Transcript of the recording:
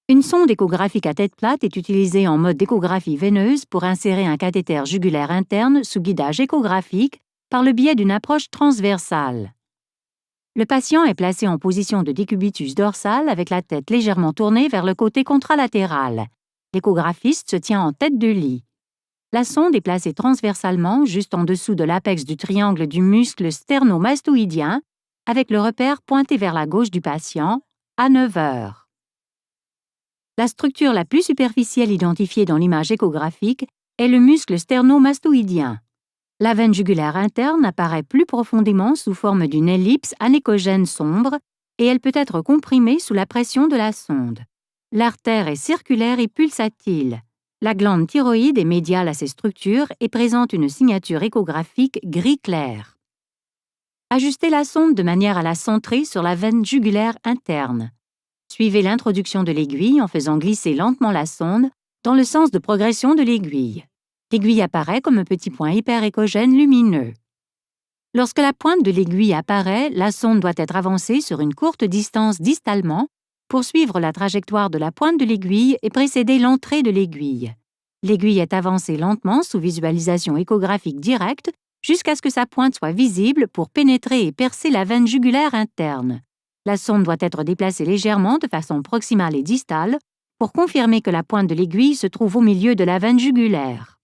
Une sonde échographique à tête plate est utilisée en mode d'échographie veineuse pour insérer un cathéter jugulaire interne sous guidage échographique par le biais d'une approche transversale. Le patient est placé en position de décubitus dorsal avec la tête légèrement tournée vers le côté contralatéral. L'échographiste se tient en tête de lit. La sonde est placée transversalement juste en dessous de l'apex du triangle du muscle sternomastoïdien avec le repère pointé vers la gauche du patient à 9 heures. La structure la plus superficielle identifiée dans l'image échographique est le muscle sternomastoïdien. La veine jugulaire interne apparaît plus profondément sous forme d'une ellipse anéchogène sombre et elle peut être comprimée sous la pression de la sonde. L'artère est circulaire et pulsatile. La glande thyroïde est médiale à ces structures et présente une signature échographique gris clair. Ajustez la sonde de manière à la centrer sur la veine jugulaire interne. Suivez l'introduction de l'aiguille en faisant glisser lentement la sonde dans le sens de progression de l'aiguille. L'aiguille apparaît comme un petit point hyperéchogène lumineux. Lorsque la pointe de l'aiguille apparaît, la sonde doit être avancée sur une courte distance distalement pour suivre la trajectoire de la pointe de l'aiguille et précéder l'entrée de l'aiguille. L'aiguille est avancée lentement sous visualisation échographique directe jusqu'à ce que sa pointe soit visible pour pénétrer et percer la veine jugulaire interne. La sonde doit être déplacée légèrement de façon proximale et distale pour confirmer que la pointe de l'aiguille se trouve au milieu de la veine jugulaire.